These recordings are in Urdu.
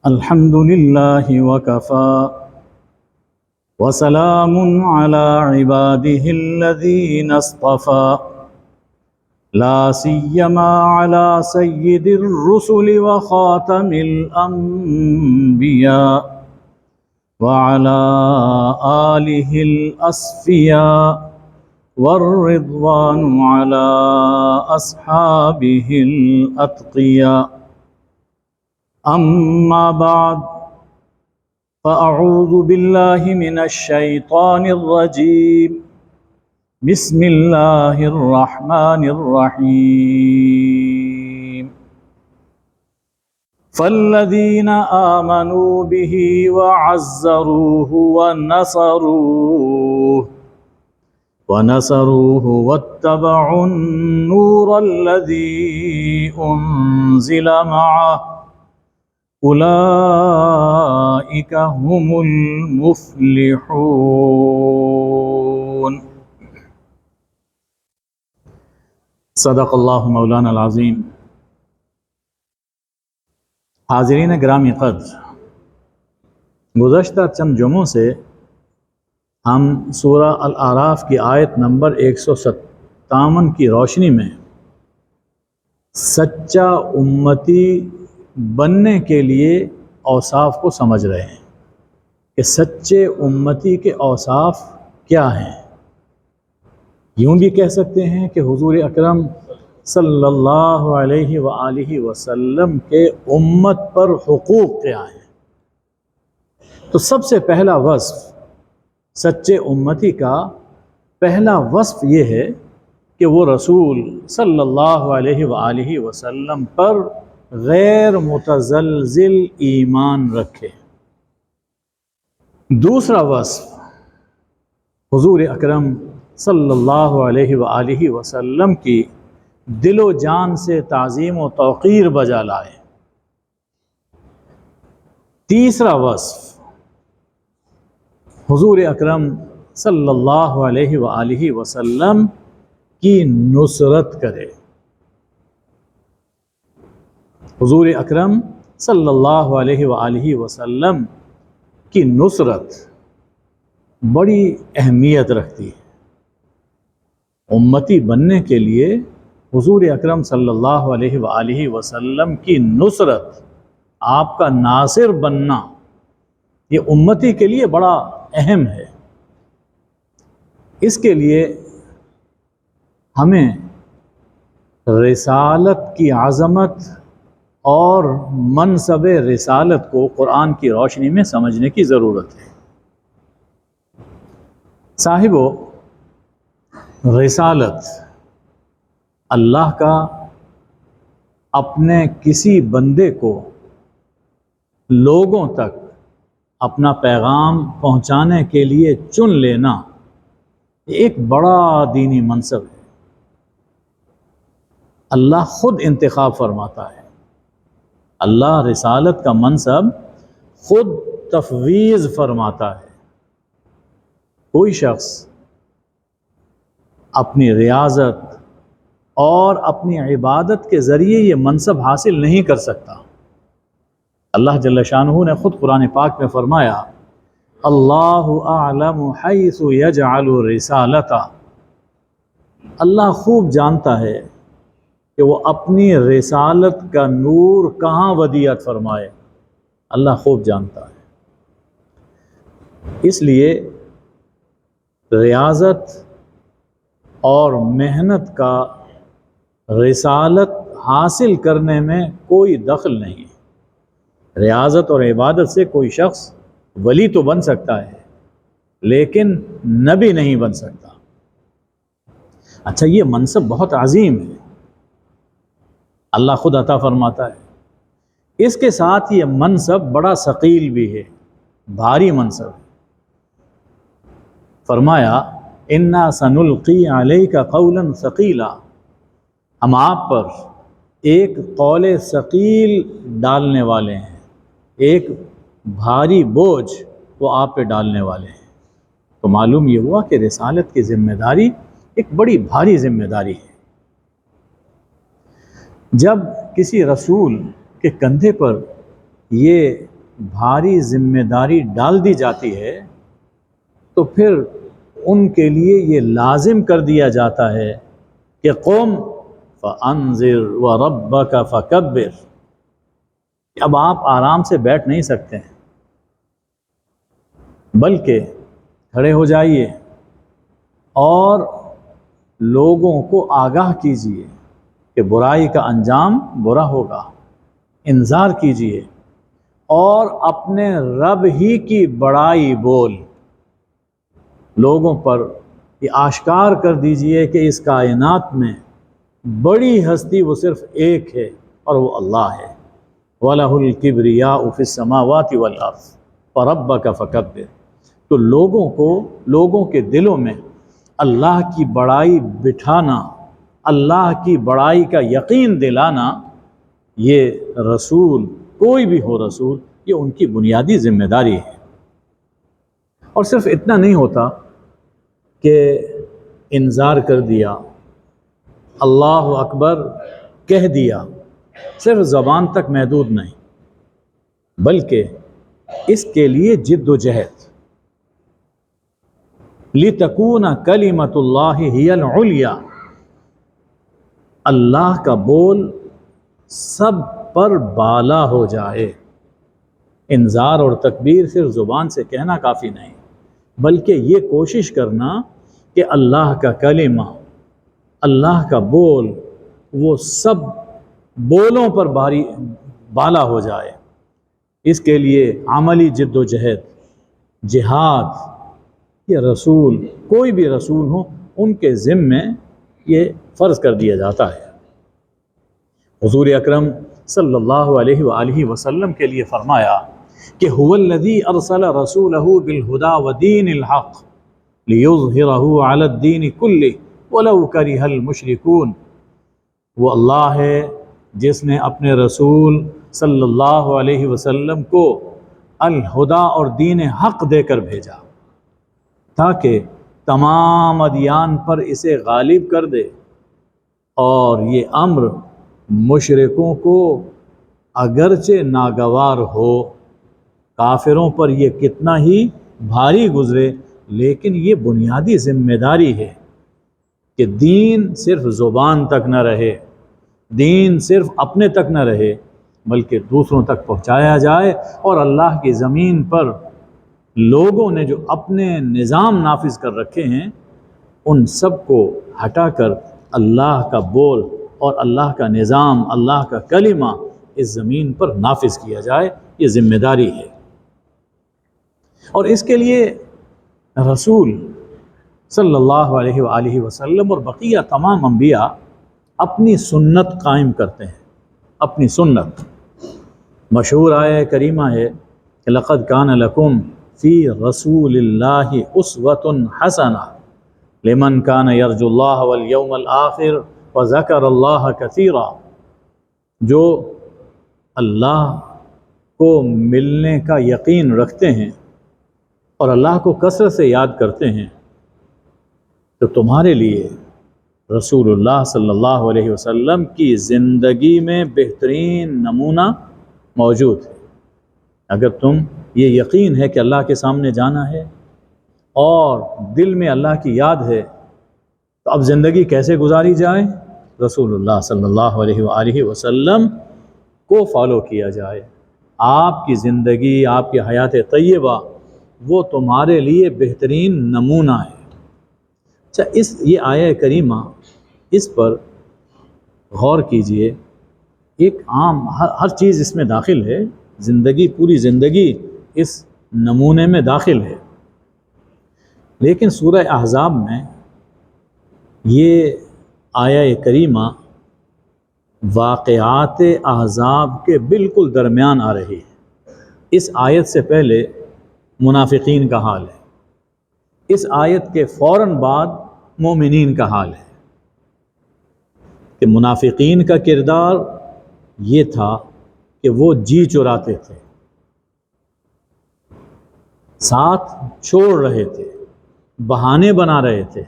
الحمد لله وكفى وسلام على عباده الذين اصطفى لا سيما على سيد الرسل وخاتم الأنبياء وعلى آله الأصفياء والرضوان على أصحابه الأتقياء أما بعد فأعوذ بالله من الشيطان الرجيم بسم الله الرحمن الرحيم فالذين آمنوا به وعزروه ونصروه واتبعوا النور الذي أنزل معه أولئك هم المفلحون صدق اللہ مولانا العظیم۔ حاضرین گرامی قدر، گزشتہ چند جمعوں سے ہم سورہ الاعراف کی آیت نمبر 157 کی روشنی میں سچا امتی بننے کے لیے اوصاف کو سمجھ رہے ہیں کہ سچے امتی کے اوصاف کیا ہیں۔ یوں بھی کہہ سکتے ہیں کہ حضور اکرم صلی اللہ علیہ وآلہ وسلم کے امت پر حقوق کیا ہیں۔ تو سب سے پہلا وصف سچے امتی کا پہلا وصف یہ ہے کہ وہ رسول صلی اللہ علیہ وآلہ وسلم پر غیر متزلزل ایمان رکھے۔ دوسرا وصف حضور اکرم صلی اللہ علیہ وآلہ وسلم کی دل و جان سے تعظیم و توقیر بجا لائے۔ تیسرا وصف حضور اکرم صلی اللہ علیہ وآلہ وسلم کی نصرت کرے۔ حضور اکرم صلی اللہ علیہ وآلہ وسلم کی نصرت بڑی اہمیت رکھتی ہے۔ امتی بننے کے لیے حضور اکرم صلی اللہ علیہ وآلہ وسلم کی نصرت، آپ کا ناصر بننا، یہ امتی کے لیے بڑا اہم ہے۔ اس کے لیے ہمیں رسالت کی عظمت اور منصب رسالت کو قرآن کی روشنی میں سمجھنے کی ضرورت ہے۔ صاحبو، رسالت اللہ کا اپنے کسی بندے کو لوگوں تک اپنا پیغام پہنچانے کے لیے چن لینا ایک بڑا دینی منصب ہے۔ اللہ خود انتخاب فرماتا ہے۔ اللہ رسالت کا منصب خود تفویض فرماتا ہے۔ کوئی شخص اپنی ریاضت اور اپنی عبادت کے ذریعے یہ منصب حاصل نہیں کر سکتا۔ اللہ جل شانہ نے خود قرآن پاک میں فرمایا، اللہ اعلم حیث یجعل رسالتہ۔ اللہ خوب جانتا ہے کہ وہ اپنی رسالت کا نور کہاں ودیعت فرمائے۔ اللہ خوب جانتا ہے۔ اس لیے ریاضت اور محنت کا رسالت حاصل کرنے میں کوئی دخل نہیں۔ ریاضت اور عبادت سے کوئی شخص ولی تو بن سکتا ہے لیکن نبی نہیں بن سکتا۔ اچھا، یہ منصب بہت عظیم ہے، اللہ خود عطا فرماتا ہے۔ اس کے ساتھ یہ منصب بڑا ثقیل بھی ہے، بھاری منصب ہے۔ فرمایا، انا سنلقی علیک قولا ثقیلا، ہم آپ پر ایک قول ثقیل ڈالنے والے ہیں، ایک بھاری بوجھ وہ آپ پہ ڈالنے والے ہیں۔ تو معلوم یہ ہوا کہ رسالت کی ذمہ داری ایک بڑی بھاری ذمہ داری ہے۔ جب کسی رسول کے کندھے پر یہ بھاری ذمہ داری ڈال دی جاتی ہے تو پھر ان کے لیے یہ لازم کر دیا جاتا ہے کہ قم فانذر وربک فکبر، اب آپ آرام سے بیٹھ نہیں سکتے ہیں، بلکہ کھڑے ہو جائیے اور لوگوں کو آگاہ کیجیے کہ برائی کا انجام برا ہوگا، انذار کیجیے اور اپنے رب ہی کی بڑائی بول لوگوں پر یہ آشکار کر دیجئے کہ اس کائنات میں بڑی ہستی وہ صرف ایک ہے اور وہ اللہ ہے۔ وَلَهُ الْكِبْرِيَاءُ فِي السَّمَاوَاتِ وَالْأَرْضِ وَرَبَّكَ فَكَبِّرْ، تو لوگوں کے دلوں میں اللہ کی بڑائی بٹھانا، اللہ کی بڑائی کا یقین دلانا، یہ رسول کوئی بھی ہو رسول، یہ ان کی بنیادی ذمہ داری ہے۔ اور صرف اتنا نہیں ہوتا کہ انذار کر دیا، اللہ اکبر کہہ دیا، صرف زبان تک محدود نہیں، بلکہ اس کے لیے جد و جہد، لِتَكُونَ كَلِمَةُ اللَّهِ هِيَ الْعُلْيَا، اللہ کا بول سب پر بالا ہو جائے۔ انذار اور تکبیر صرف زبان سے کہنا کافی نہیں، بلکہ یہ کوشش کرنا کہ اللہ کا کلمہ، اللہ کا بول وہ سب بولوں پر بالا ہو جائے۔ اس کے لیے عملی جد و جہد، جہاد، یہ رسول کوئی بھی رسول ہو ان کے ذمے یہ فرض کر دیا جاتا ہے۔ حضور اکرم صلی اللہ علیہ وآلہ وسلم کے لیے فرمایا کہ هو الذی ارسل رسولہ بالہدی ودین الحق لیظہرہ علی الدین کلہ ولو کرہ المشرکون، وہ اللہ ہے جس نے اپنے رسول صلی اللہ علیہ وسلم کو الہدی اور دین حق دے کر بھیجا تاکہ تمام ادیان پر اسے غالب کر دے، اور یہ امر مشرکوں کو اگرچہ ناگوار ہو، کافروں پر یہ کتنا ہی بھاری گزرے، لیکن یہ بنیادی ذمہ داری ہے کہ دین صرف زبان تک نہ رہے، دین صرف اپنے تک نہ رہے، بلکہ دوسروں تک پہنچایا جائے، اور اللہ کی زمین پر لوگوں نے جو اپنے نظام نافذ کر رکھے ہیں ان سب کو ہٹا کر اللہ کا بول اور اللہ کا نظام، اللہ کا کلمہ اس زمین پر نافذ کیا جائے، یہ ذمہ داری ہے۔ اور اس کے لیے رسول صلی اللہ علیہ وآلہ وسلم اور بقیہ تمام انبیاء اپنی سنت قائم کرتے ہیں، اپنی سنت۔ مشہور آیہ کریمہ ہے کہ لَقَدْ كَانَ لَكُمْ فِي رَسُولِ اللَّهِ أُسْوَةٌ حَسَنَةٌ لِمَنْ كَانَ يَرْجُو اللَّهَ وَالْيَوْمَ الْآخِرَ وَذَكَرَ اللَّهَ كَثِيرًا، جو اللہ کو ملنے کا یقین رکھتے ہیں اور اللہ کو کثرت سے یاد کرتے ہیں، تو تمہارے لیے رسول اللہ صلی اللہ علیہ وسلم کی زندگی میں بہترین نمونہ موجود ہے۔ اگر تم یہ یقین ہے کہ اللہ کے سامنے جانا ہے اور دل میں اللہ کی یاد ہے، تو اب زندگی کیسے گزاری جائے؟ رسول اللہ صلی اللہ علیہ وآلہ وسلم کو فالو کیا جائے۔ آپ کی زندگی، آپ کی حیات طیبہ وہ تمہارے لیے بہترین نمونہ ہے۔ اچھا، یہ آیہ کریمہ اس پر غور کیجئے، ایک عام ہر چیز اس میں داخل ہے، زندگی، پوری زندگی اس نمونے میں داخل ہے، لیکن سورہ احزاب میں یہ آیہ کریمہ واقعات احزاب کے بالکل درمیان آ رہی ہے۔ اس آیت سے پہلے منافقین کا حال ہے، اس آیت کے فوراً بعد مومنین کا حال ہے۔ کہ منافقین کا کردار یہ تھا کہ وہ جی چراتے تھے، ساتھ چھوڑ رہے تھے، بہانے بنا رہے تھے،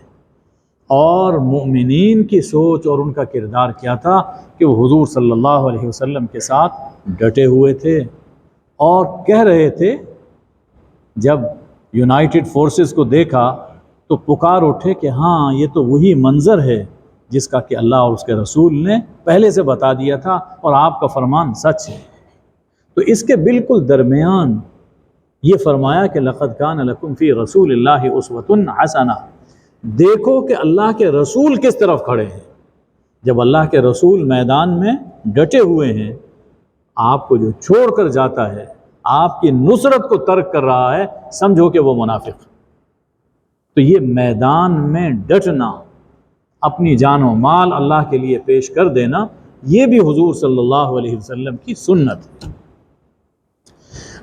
اور مومنین کی سوچ اور ان کا کردار کیا تھا کہ وہ حضور صلی اللہ علیہ وسلم کے ساتھ ڈٹے ہوئے تھے اور کہہ رہے تھے، جب یونائٹڈ فورسز کو دیکھا تو پکار اٹھے کہ ہاں یہ تو وہی منظر ہے جس کا کہ اللہ اور اس کے رسول نے پہلے سے بتا دیا تھا اور آپ کا فرمان سچ ہے۔ تو اس کے بالکل درمیان یہ فرمایا کہ لقد کان لکم فی رسول اللہ اسوۃ حسنہ، دیکھو کہ اللہ کے رسول کس طرف کھڑے ہیں۔ جب اللہ کے رسول میدان میں ڈٹے ہوئے ہیں، آپ کو جو چھوڑ کر جاتا ہے، آپ کی نصرت کو ترک کر رہا ہے، سمجھو کہ وہ منافق۔ تو یہ میدان میں ڈٹنا، اپنی جان و مال اللہ کے لیے پیش کر دینا، یہ بھی حضور صلی اللہ علیہ وسلم کی سنت ہے۔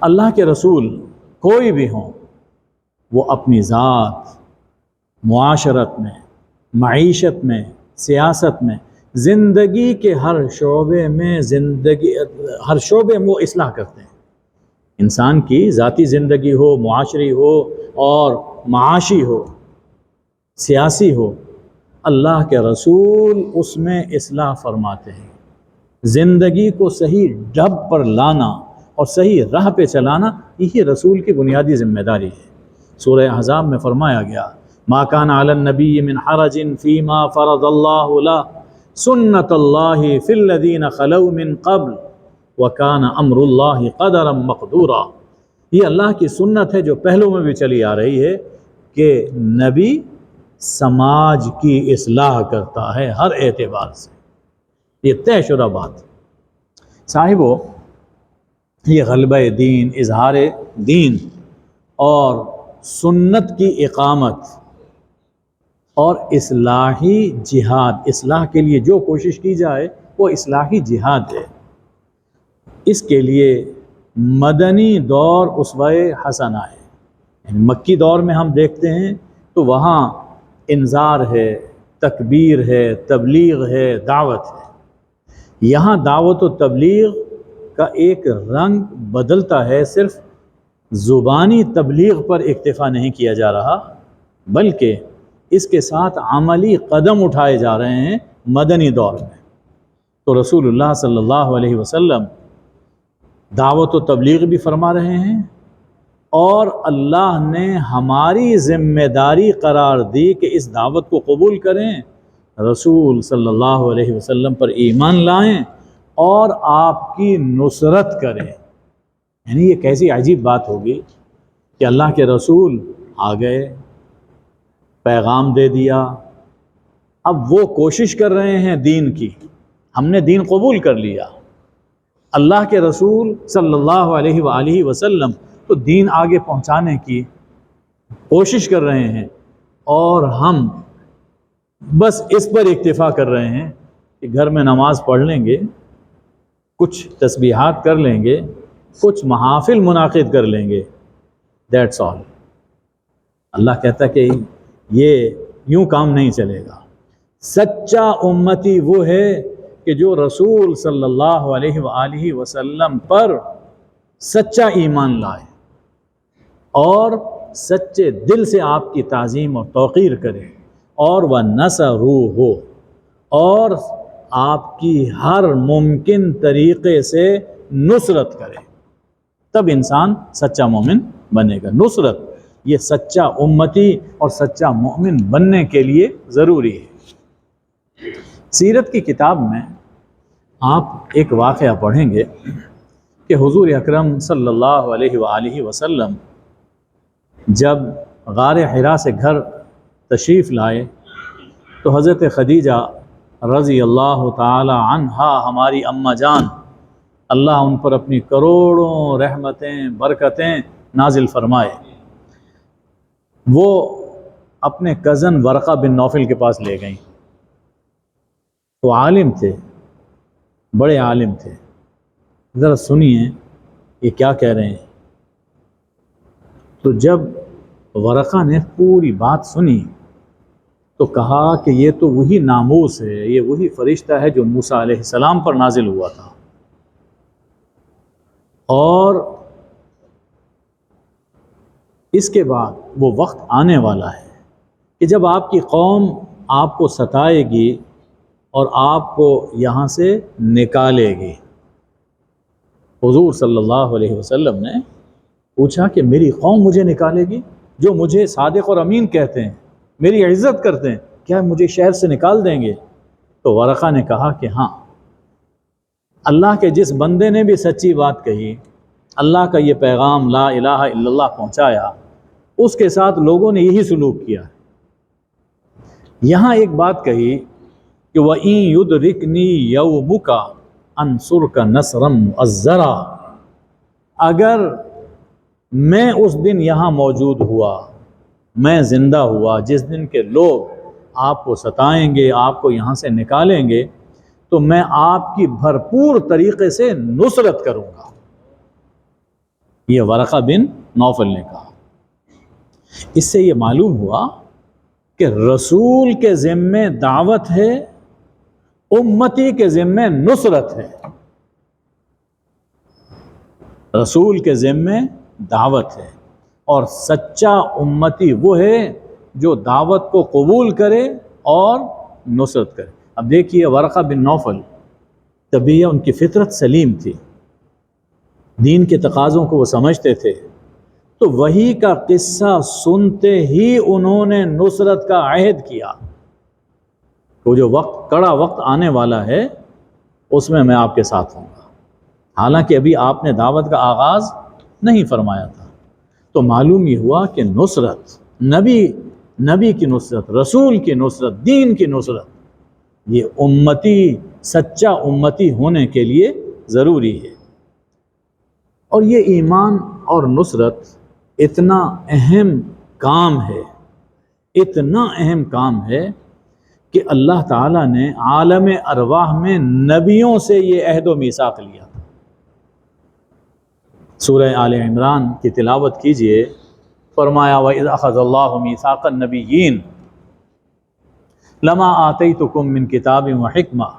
اللہ کے رسول کوئی بھی ہوں، وہ اپنی ذات، معاشرت میں، معیشت میں، سیاست میں، زندگی کے ہر شعبے میں وہ اصلاح کرتے ہیں۔ انسان کی ذاتی زندگی ہو، معاشری ہو اور معاشی ہو، سیاسی ہو، اللہ کے رسول اس میں اصلاح فرماتے ہیں۔ زندگی کو صحیح ڈھب پر لانا اور صحیح راہ پہ چلانا، یہی رسول کی بنیادی ذمہ داری ہے۔ سورہ احزاب میں فرمایا گیا، ما کان علی النبی من حرج فیما فرض اللہ له سنت اللہ فی الذین خلو من قبل وکان امر اللہ قدرا مقدورا۔ یہ اللہ کی سنت ہے جو پہلوں میں بھی چلی آ رہی ہے کہ نبی سماج کی اصلاح کرتا ہے ہر اعتبار سے، یہ طے شدہ بات۔ صاحبو، یہ غلبہ دین، اظہار دین اور سنت کی اقامت اور اصلاحی جہاد، اصلاح کے لیے جو کوشش کی جائے وہ اصلاحی جہاد ہے۔ اس کے لیے مدنی دور اسوہ حسنہ ہے۔ یعنی مکی دور میں ہم دیکھتے ہیں تو وہاں انذار ہے، تکبیر ہے، تبلیغ ہے، دعوت ہے۔ یہاں دعوت و تبلیغ کا ایک رنگ بدلتا ہے، صرف زبانی تبلیغ پر اکتفا نہیں کیا جا رہا، بلکہ اس کے ساتھ عملی قدم اٹھائے جا رہے ہیں مدنی دور میں۔ تو رسول اللہ صلی اللہ علیہ وسلم دعوت و تبلیغ بھی فرما رہے ہیں، اور اللہ نے ہماری ذمہ داری قرار دی کہ اس دعوت کو قبول کریں، رسول صلی اللہ علیہ وسلم پر ایمان لائیں اور آپ کی نصرت کریں۔ یعنی یہ کیسی عجیب بات ہوگی کہ اللہ کے رسول آ گئے، پیغام دے دیا، اب وہ کوشش کر رہے ہیں دین کی، ہم نے دین قبول کر لیا، اللہ کے رسول صلی اللہ علیہ وآلہ وسلم تو دین آگے پہنچانے کی کوشش کر رہے ہیں، اور ہم بس اس پر اکتفا کر رہے ہیں کہ گھر میں نماز پڑھ لیں گے، کچھ تسبیحات کر لیں گے، کچھ محافل منعقد کر لیں گے، دیٹس آل۔ اللہ کہتا ہے کہ یہ یوں کام نہیں چلے گا۔ سچا امتی وہ ہے کہ جو رسول صلی اللہ علیہ وآلہ وسلم پر سچا ایمان لائے اور سچے دل سے آپ کی تعظیم اور توقیر کرے، اور وہ نصروا ہو، اور آپ کی ہر ممکن طریقے سے نصرت کرے، تب انسان سچا مومن بنے گا۔ نصرت یہ سچا امتی اور سچا مومن بننے کے لیے ضروری ہے۔ سیرت کی کتاب میں آپ ایک واقعہ پڑھیں گے کہ حضور اکرم صلی اللہ علیہ وآلہ وسلم جب غار حرا سے گھر تشریف لائے تو حضرت خدیجہ رضی اللہ تعالی عنہا، ہماری اماں جان، اللہ ان پر اپنی کروڑوں رحمتیں برکتیں نازل فرمائے، وہ اپنے کزن ورقہ بن نوفل کے پاس لے گئیں۔ وہ عالم تھے، بڑے عالم تھے، ذرا سنیے یہ کیا کہہ رہے ہیں۔ تو جب ورقہ نے پوری بات سنی تو کہا کہ یہ تو وہی ناموس ہے، یہ وہی فرشتہ ہے جو موسیٰ علیہ السلام پر نازل ہوا تھا، اور اس کے بعد وہ وقت آنے والا ہے کہ جب آپ کی قوم آپ کو ستائے گی اور آپ کو یہاں سے نکالے گی۔ حضور صلی اللہ علیہ وسلم نے پوچھا کہ میری قوم مجھے نکالے گی؟ جو مجھے صادق اور امین کہتے ہیں، میری عزت کرتے ہیں، کیا مجھے شہر سے نکال دیں گے؟ تو ورقہ نے کہا کہ ہاں، اللہ کے جس بندے نے بھی سچی بات کہی، اللہ کا یہ پیغام لا الہ الا اللہ پہنچایا، اس کے ساتھ لوگوں نے یہی سلوک کیا۔ یہاں ایک بات کہی کہ وَإِن يُدْرِكْنِي يَوْمُكَ أَنْصُرْكَ نَصْرًا مُؤَزَّرًا، اگر میں اس دن یہاں موجود ہوا، میں زندہ ہوا جس دن کے لوگ آپ کو ستائیں گے، آپ کو یہاں سے نکالیں گے، تو میں آپ کی بھرپور طریقے سے نصرت کروں گا۔ یہ ورقہ بن نوفل نے کہا۔ اس سے یہ معلوم ہوا کہ رسول کے ذمے دعوت ہے، امتی کے ذمے نصرت ہے۔ رسول کے ذمے دعوت ہے، اور سچا امتی وہ ہے جو دعوت کو قبول کرے اور نصرت کرے۔ اب دیکھیے ورقہ بن نوفل، طبیعہ ان کی فطرت سلیم تھی، دین کے تقاضوں کو وہ سمجھتے تھے، تو وہی کا قصہ سنتے ہی انہوں نے نصرت کا عہد کیا۔ وہ جو وقت، کڑا وقت آنے والا ہے، اس میں آپ کے ساتھ ہوں گا۔ حالانکہ ابھی آپ نے دعوت کا آغاز نہیں فرمایا تھا۔ تو معلوم یہ ہوا کہ نصرت، نبی کی نصرت، رسول کی نصرت، دین کی نصرت، یہ امتی، سچا امتی ہونے کے لیے ضروری ہے۔ اور یہ ایمان اور نصرت اتنا اہم کام ہے، اتنا اہم کام ہے کہ اللہ تعالیٰ نے عالم ارواح میں نبیوں سے یہ عہد و میثاق لیا تھا۔ سورہ آل عمران کی تلاوت کیجئے، فرمایا وَإِذْ أَخَذَ اللَّهُ مِيثَاقَ النَّبِيِّينَ لَمَا آتَيْتُكُم مِّن كِتَابٍ وَحِكْمَةٍ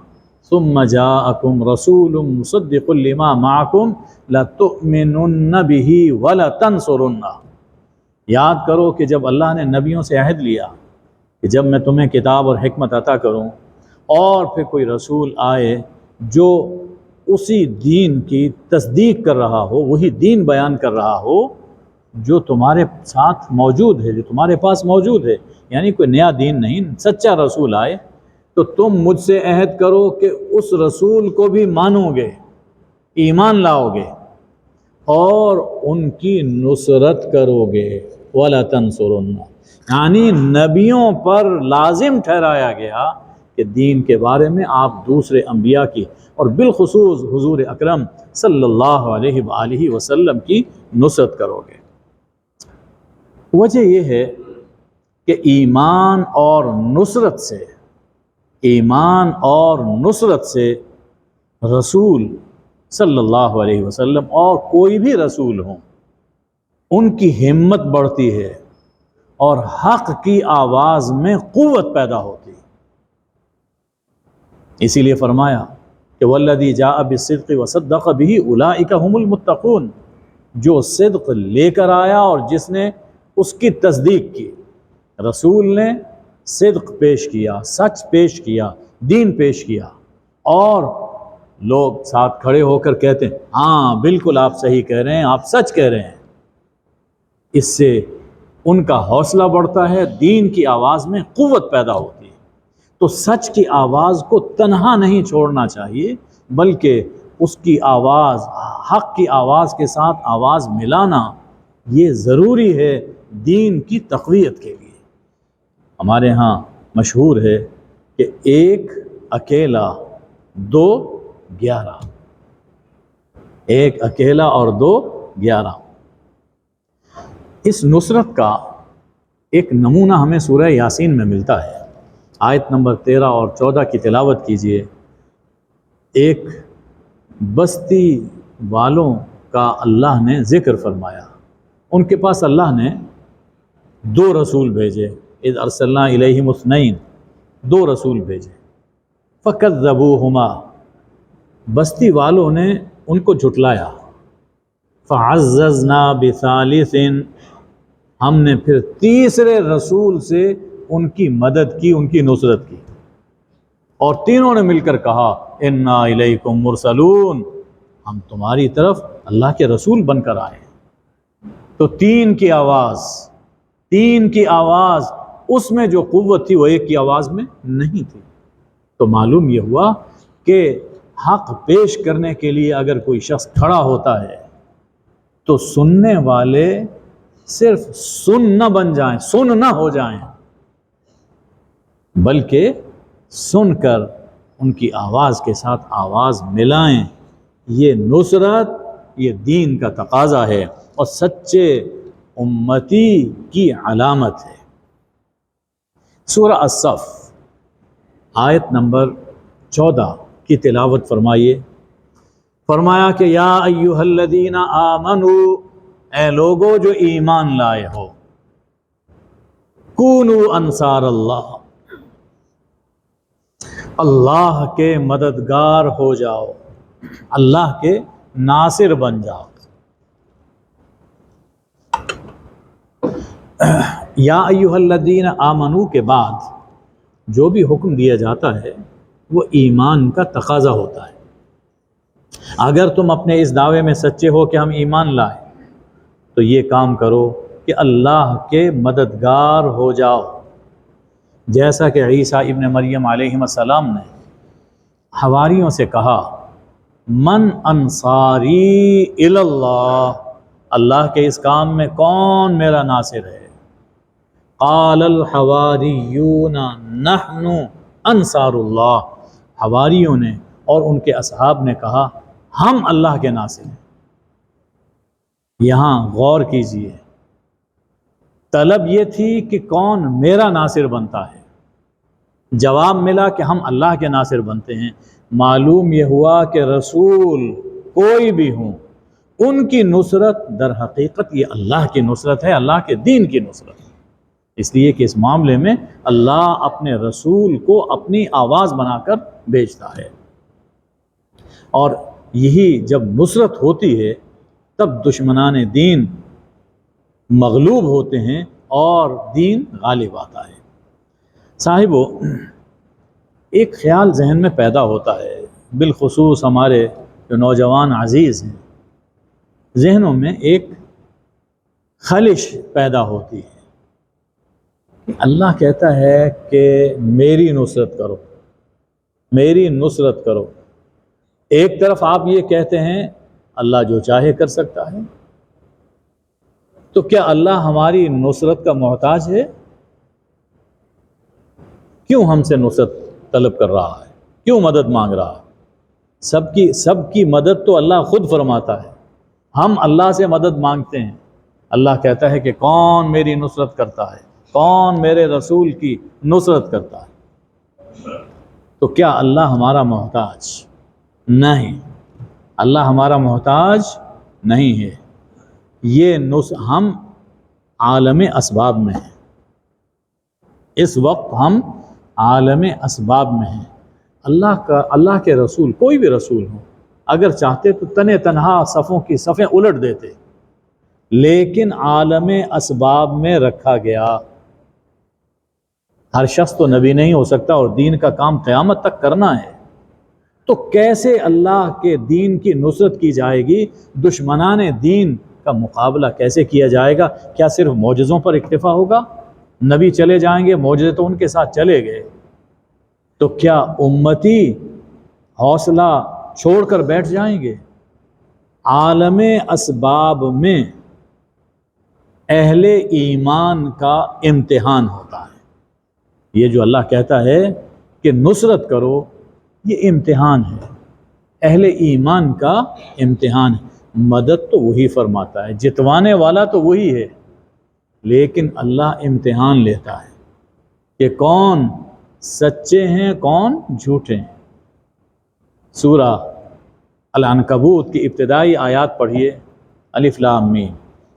ثُمَّ جَاءَكُمْ رَسُولٌ مُصَدِّقٌ لِّمَا مَعَكُمْ لَتُؤْمِنُنَّ بِهِ وَلَتَنصُرُنَّهُ۔ یاد کرو کہ جب اللہ نے نبیوں سے عہد لیا کہ جب میں تمہیں کتاب اور حکمت عطا کروں، اور پھر کوئی رسول آئے جو اسی دین کی تصدیق کر رہا ہو، وہی دین بیان کر رہا ہو جو تمہارے ساتھ موجود ہے، جو تمہارے پاس موجود ہے، یعنی کوئی نیا دین نہیں، سچا رسول آئے، تو تم مجھ سے عہد کرو کہ اس رسول کو بھی مانو گے، ایمان لاؤ گے اور ان کی نصرت کرو گے۔ وَلَا تَنْصُرُنَّ، یعنی نبیوں پر لازم ٹھہرایا گیا کہ دین کے بارے میں آپ دوسرے انبیاء کی، اور بالخصوص حضور اکرم صلی اللہ علیہ وآلہ وسلم کی نصرت کرو گے۔ وجہ یہ ہے کہ ایمان اور نصرت سے رسول صلی اللہ علیہ وسلم اور کوئی بھی رسول ہوں، ان کی ہمت بڑھتی ہے اور حق کی آواز میں قوت پیدا ہوتی ہے۔ اسی لیے فرمایا کہ والذی جاء بالصدق وصدق به اولئک هم المتقون، جو صدق لے کر آیا اور جس نے اس کی تصدیق کی۔ رسول نے صدق پیش کیا، سچ پیش کیا، دین پیش کیا، اور لوگ ساتھ کھڑے ہو کر کہتے ہیں ہاں بالکل آپ صحیح کہہ رہے ہیں، آپ سچ کہہ رہے ہیں۔ اس سے ان کا حوصلہ بڑھتا ہے، دین کی آواز میں قوت پیدا ہوتی ہے۔ تو سچ کی آواز کو تنہا نہیں چھوڑنا چاہیے، بلکہ اس کی آواز، حق کی آواز کے ساتھ آواز ملانا یہ ضروری ہے دین کی تقویت کے لیے۔ ہمارے ہاں مشہور ہے کہ ایک اکیلا دو 11، ایک اکیلا اور دو 11۔ اس نصرت کا ایک نمونہ ہمیں سورہ یاسین میں ملتا ہے۔ آیت نمبر 13 اور 14 کی تلاوت کیجئے۔ ایک بستی والوں کا اللہ نے ذکر فرمایا، ان کے پاس اللہ نے 2 رسول بھیجے، اذ ارسلنا الیہم اثنین، 2 رسول بھیجے، فکذبوہما، بستی والوں نے ان کو جھٹلایا، فعززنا بثالث، ہم نے پھر تیسرے رسول سے ان کی مدد کی، ان کی نصرت کی، اور تینوں نے مل کر کہا انا الیکم مرسلون، ہم تمہاری طرف اللہ کے رسول بن کر آئے ہیں۔ تو تین کی آواز اس میں جو قوت تھی وہ ایک کی آواز میں نہیں تھی۔ تو معلوم یہ ہوا کہ حق پیش کرنے کے لیے اگر کوئی شخص کھڑا ہوتا ہے تو سننے والے صرف سن نہ بن جائیں، سن نہ ہو جائیں، بلکہ سن کر ان کی آواز کے ساتھ آواز ملائیں۔ یہ نصرت، یہ دین کا تقاضا ہے اور سچے امتی کی علامت ہے۔ سورہ الصف آیت نمبر 14 کی تلاوت فرمائیے۔ فرمایا کہ یا ایھا الذین آمنو، اے لوگو جو ایمان لائے ہو، کونوا انصار اللہ، اللہ کے مددگار ہو جاؤ، اللہ کے ناصر بن جاؤ۔ یا ایھا الذین آمنو کے بعد جو بھی حکم دیا جاتا ہے وہ ایمان کا تقاضا ہوتا ہے۔ اگر تم اپنے اس دعوے میں سچے ہو کہ ہم ایمان لائے تو یہ کام کرو کہ اللہ کے مددگار ہو جاؤ، جیسا کہ عیسیٰ ابن مریم علیہ السلام نے حواریوں سے کہا من انصاری الی اللہ، اللہ کے اس کام میں کون میرا ناصر ہے؟ قال الحواریون نحن انصار اللہ، حواریوں نے اور ان کے اصحاب نے کہا ہم اللہ کے ناصر ہیں۔ یہاں غور کیجئے، طلب یہ تھی کہ کون میرا ناصر بنتا ہے، جواب ملا کہ ہم اللہ کے ناصر بنتے ہیں۔ معلوم یہ ہوا کہ رسول کوئی بھی ہوں، ان کی نصرت در حقیقت یہ اللہ کی نصرت ہے، اللہ کے دین کی نصرت ہے، اس لیے کہ اس معاملے میں اللہ اپنے رسول کو اپنی آواز بنا کر بھیجتا ہے، اور یہی جب نصرت ہوتی ہے تب دشمنان دین مغلوب ہوتے ہیں اور دین غالب آتا ہے۔ صاحبو، ایک خیال ذہن میں پیدا ہوتا ہے، بالخصوص ہمارے جو نوجوان عزیز ہیں، ذہنوں میں ایک خلش پیدا ہوتی ہے کہ اللہ کہتا ہے کہ میری نصرت کرو، میری نصرت کرو، ایک طرف آپ یہ کہتے ہیں اللہ جو چاہے کر سکتا ہے، تو کیا اللہ ہماری نصرت کا محتاج ہے؟ کیوں ہم سے نصرت طلب کر رہا ہے؟ کیوں مدد مانگ رہا ہے؟ سب کی مدد تو اللہ خود فرماتا ہے، ہم اللہ سے مدد مانگتے ہیں۔ اللہ کہتا ہے کہ کون میری نصرت کرتا ہے، کون میرے رسول کی نصرت کرتا ہے؟ تو کیا اللہ ہمارا محتاج؟ نہیں، اللہ ہمارا محتاج نہیں ہے۔ ہم عالم اسباب میں ہیں، اس وقت ہم عالم اسباب میں ہیں۔ اللہ کے رسول، کوئی بھی رسول ہو، اگر چاہتے تو تنے تنہا صفوں کی صفیں الٹ دیتے، لیکن عالم اسباب میں رکھا گیا۔ ہر شخص تو نبی نہیں ہو سکتا اور دین کا کام قیامت تک کرنا ہے، تو کیسے اللہ کے دین کی نصرت کی جائے گی؟ دشمنان دین کا مقابلہ کیسے کیا جائے گا؟ کیا صرف معجزوں پر اکتفا ہوگا؟ نبی چلے جائیں گے، معجزے تو ان کے ساتھ چلے گئے، تو کیا امتی حوصلہ چھوڑ کر بیٹھ جائیں گے؟ عالم اسباب میں اہل ایمان کا امتحان ہوتا ہے۔ یہ جو اللہ کہتا ہے کہ نصرت کرو، یہ امتحان ہے، اہل ایمان کا امتحان ہے۔ مدد تو وہی فرماتا ہے، جتوانے والا تو وہی ہے، لیکن اللہ امتحان لیتا ہے کہ کون سچے ہیں، کون جھوٹے ہیں۔ سورہ العنکبوت کی ابتدائی آیات پڑھیے، الف لام میم،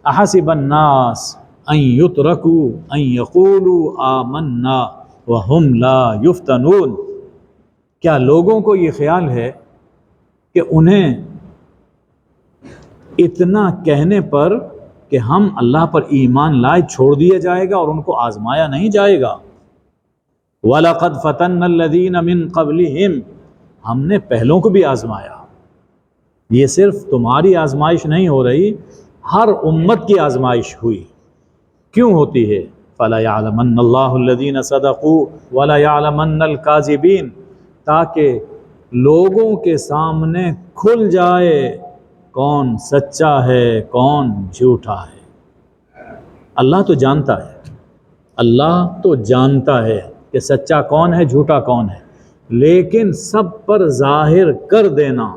احسب الناس ان یترکوا ان یقولوا آمنا وہم لا یفتنون، کیا لوگوں کو یہ خیال ہے کہ انہیں اتنا کہنے پر کہ ہم اللہ پر ایمان لائے چھوڑ دیا جائے گا اور ان کو آزمایا نہیں جائے گا؟ وَلَقَدْ فَتَنَّ الَّذِينَ مِن قَبْلِهِمْ، ہم نے پہلوں کو بھی آزمایا. یہ صرف تمہاری آزمائش نہیں ہو رہی، ہر امت کی آزمائش ہوئی. کیوں ہوتی ہے؟ فَلَيَعْلَمَنَّ اللَّهُ الَّذِينَ صَدَقُوا وَلَيَعْلَمَنَّ الْكَاذِبِينَ، تاکہ لوگوں کے سامنے کھل جائے کون سچا ہے کون جھوٹا ہے. اللہ تو جانتا ہے، اللہ تو جانتا ہے کہ سچا کون ہے جھوٹا کون ہے، لیکن سب پر ظاہر کر دینا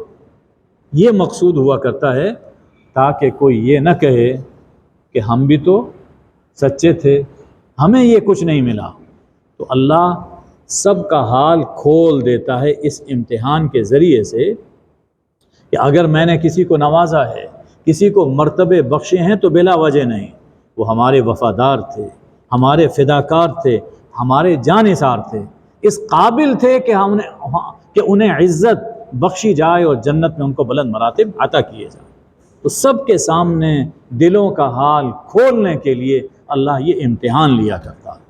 یہ مقصود ہوا کرتا ہے، تاکہ کوئی یہ نہ کہے کہ ہم بھی تو سچے تھے، ہمیں یہ کچھ نہیں ملا. تو اللہ سب کا حال کھول دیتا ہے اس امتحان کے ذریعے سے کہ اگر میں نے کسی کو نوازا ہے، کسی کو مرتبے بخشے ہیں تو بلا وجہ نہیں. وہ ہمارے وفادار تھے، ہمارے فداکار تھے، ہمارے جانثار تھے، اس قابل تھے کہ انہیں عزت بخشی جائے اور جنت میں ان کو بلند مراتب عطا کیے جائے. تو سب کے سامنے دلوں کا حال کھولنے کے لیے اللہ یہ امتحان لیا کرتا ہے.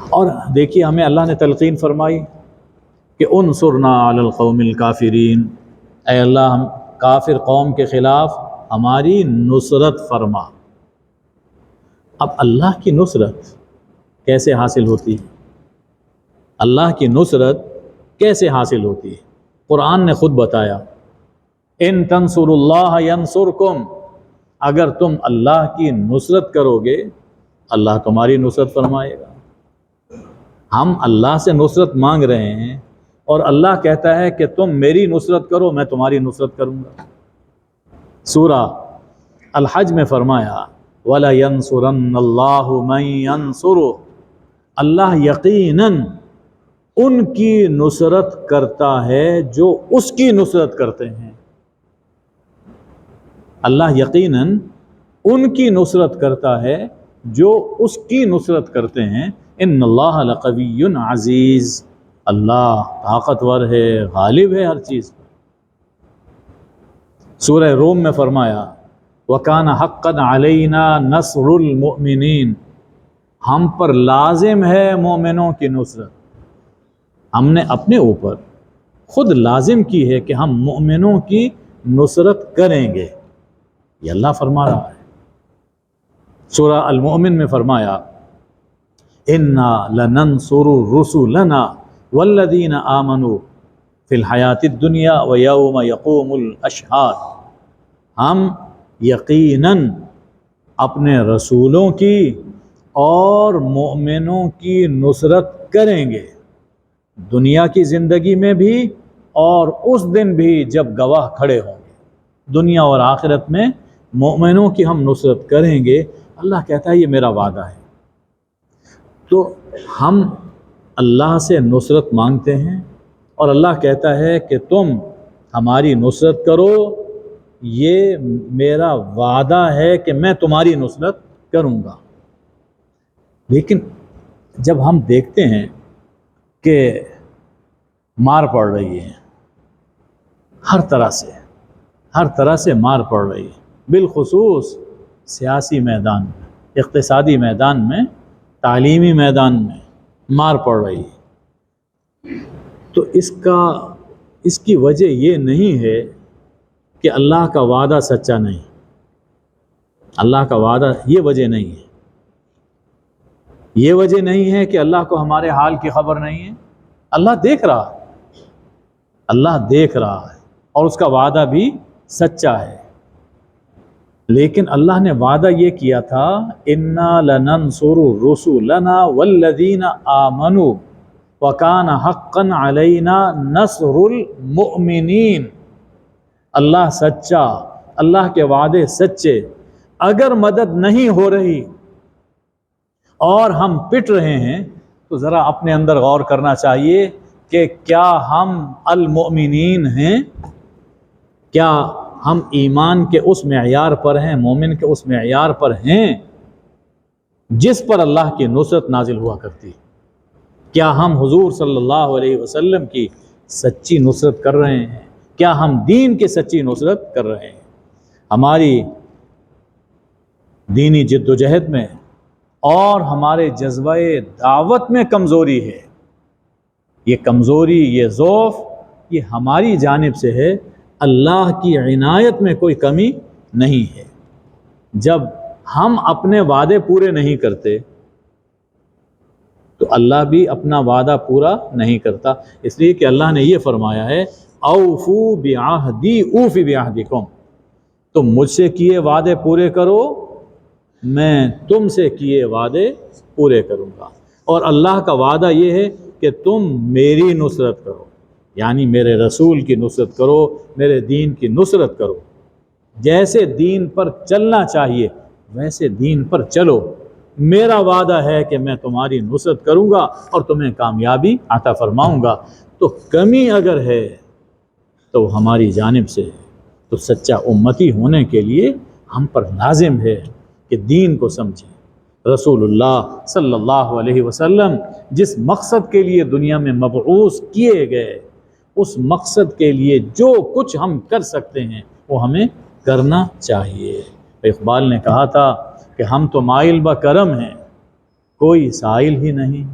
اور دیکھیے ہمیں اللہ نے تلقین فرمائی کہ انصرنا علی القوم الکافرین، اے اللہ ہم کافر قوم کے خلاف ہماری نصرت فرما. اب اللہ کی نصرت کیسے حاصل ہوتی ہے؟ اللہ کی نصرت کیسے حاصل ہوتی ہے؟ قرآن نے خود بتایا، ان تنصروا اللہ ینصرکم، اگر تم اللہ کی نصرت کرو گے اللہ تمہاری نصرت فرمائے گا. ہم اللہ سے نصرت مانگ رہے ہیں اور اللہ کہتا ہے کہ تم میری نصرت کرو میں تمہاری نصرت کروں گا. سورہ الحج میں فرمایا وَلَيَنْصُرَنَّ اللَّهُ مَن يَنْصُرُهُ، اللہ یقیناً ان کی نصرت کرتا ہے جو اس کی نصرت کرتے ہیں. اللہ یقیناً ان کی نصرت کرتا ہے جو اس کی نصرت کرتے ہیں. ان اللہ لقوی عزیز، اللہ طاقتور ہے، غالب ہے ہر چیز پر. سورہ روم میں فرمایا وَكَانَ حَقًّا عَلَيْنَا نَصْرُ الْمُؤْمِنِينَ، ہم پر لازم ہے مومنوں کی نصرت. ہم نے اپنے اوپر خود لازم کی ہے کہ ہم مومنوں کی نصرت کریں گے، یہ اللہ فرما رہا ہے. سورہ المؤمن میں فرمایا اِنَّا لَنَنْصُرُ رُسُلَنَا وَالَّذِينَ آمَنُوا فِي الْحَيَاةِ الدُّنْيَا وَيَوْمَ يَقُومُ الْأَشْهَادُ، ہم یقیناً اپنے رسولوں کی اور مومنوں کی نصرت کریں گے، دنیا کی زندگی میں بھی اور اس دن بھی جب گواہ کھڑے ہوں گے. دنیا اور آخرت میں مومنوں کی ہم نصرت کریں گے. اللہ کہتا ہے یہ میرا وعدہ ہے. تو ہم اللہ سے نصرت مانگتے ہیں اور اللہ کہتا ہے کہ تم ہماری نصرت کرو، یہ میرا وعدہ ہے کہ میں تمہاری نصرت کروں گا. لیکن جب ہم دیکھتے ہیں کہ مار پڑ رہی ہے ہر طرح سے مار پڑ رہی ہے، بالخصوص سیاسی میدان میں، اقتصادی میدان میں، تعلیمی میدان میں مار پڑ رہی ہے، تو اس کی وجہ یہ نہیں ہے کہ اللہ کا وعدہ سچا نہیں. اللہ کا وعدہ یہ وجہ نہیں ہے. یہ وجہ نہیں ہے کہ اللہ کو ہمارے حال کی خبر نہیں ہے. اللہ دیکھ رہا ہے، اللہ دیکھ رہا ہے اور اس کا وعدہ بھی سچا ہے. لیکن اللہ نے وعدہ یہ کیا تھا اِنَّا لَنَنْصُرُ رُسُلَنَا وَالَّذِينَ آمَنُوا وَكَانَ حَقًّا عَلَيْنَا نَصْرُ الْمُؤْمِنِينَ. اللہ سچا، اللہ کے وعدے سچے. اگر مدد نہیں ہو رہی اور ہم پٹ رہے ہیں تو ذرا اپنے اندر غور کرنا چاہیے کہ کیا ہم المؤمنین ہیں؟ کیا ہم ایمان کے اس معیار پر ہیں، مومن کے اس معیار پر ہیں جس پر اللہ کی نصرت نازل ہوا کرتی؟ کیا ہم حضور صلی اللہ علیہ وسلم کی سچی نصرت کر رہے ہیں؟ کیا ہم دین کی سچی نصرت کر رہے ہیں؟ ہماری دینی جد و جہد میں اور ہمارے جذبہ دعوت میں کمزوری ہے، یہ کمزوری، یہ ضعف، یہ ہماری جانب سے ہے، اللہ کی عنایت میں کوئی کمی نہیں ہے۔ جب ہم اپنے وعدے پورے نہیں کرتے تو اللہ بھی اپنا وعدہ پورا نہیں کرتا، اس لیے کہ اللہ نے یہ فرمایا ہے اوفو بعہدی اوف بعہدکم، تم مجھ سے کیے وعدے پورے کرو، میں تم سے کیے وعدے پورے کروں گا۔ اور اللہ کا وعدہ یہ ہے کہ تم میری نصرت کرو، یعنی میرے رسول کی نصرت کرو، میرے دین کی نصرت کرو، جیسے دین پر چلنا چاہیے ویسے دین پر چلو، میرا وعدہ ہے کہ میں تمہاری نصرت کروں گا اور تمہیں کامیابی عطا فرماؤں گا۔ تو کمی اگر ہے تو ہماری جانب سے ہے، تو سچا امتی ہونے کے لیے ہم پر لازم ہے کہ دین کو سمجھیں۔ رسول اللہ صلی اللہ علیہ وسلم جس مقصد کے لیے دنیا میں مبعوث کیے گئے، اس مقصد کے لیے جو کچھ ہم کر سکتے ہیں وہ ہمیں کرنا چاہیے۔ اقبال نے کہا تھا کہ ہم تو مائل بکرم ہیں، کوئی سائل ہی نہیں۔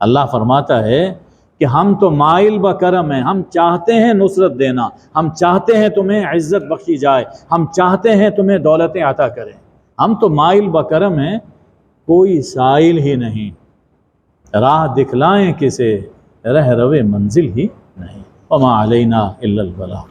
اللہ فرماتا ہے کہ ہم تو مائل بکرم ہیں، ہم چاہتے ہیں نصرت دینا، ہم چاہتے ہیں تمہیں عزت بخشی جائے، ہم چاہتے ہیں تمہیں دولتیں عطا کریں، ہم تو مائل بکرم ہیں، کوئی سائل ہی نہیں، راہ دکھلائیں کسے، رہ روے منزل ہی نہیں، وما علینا الا البلاغ۔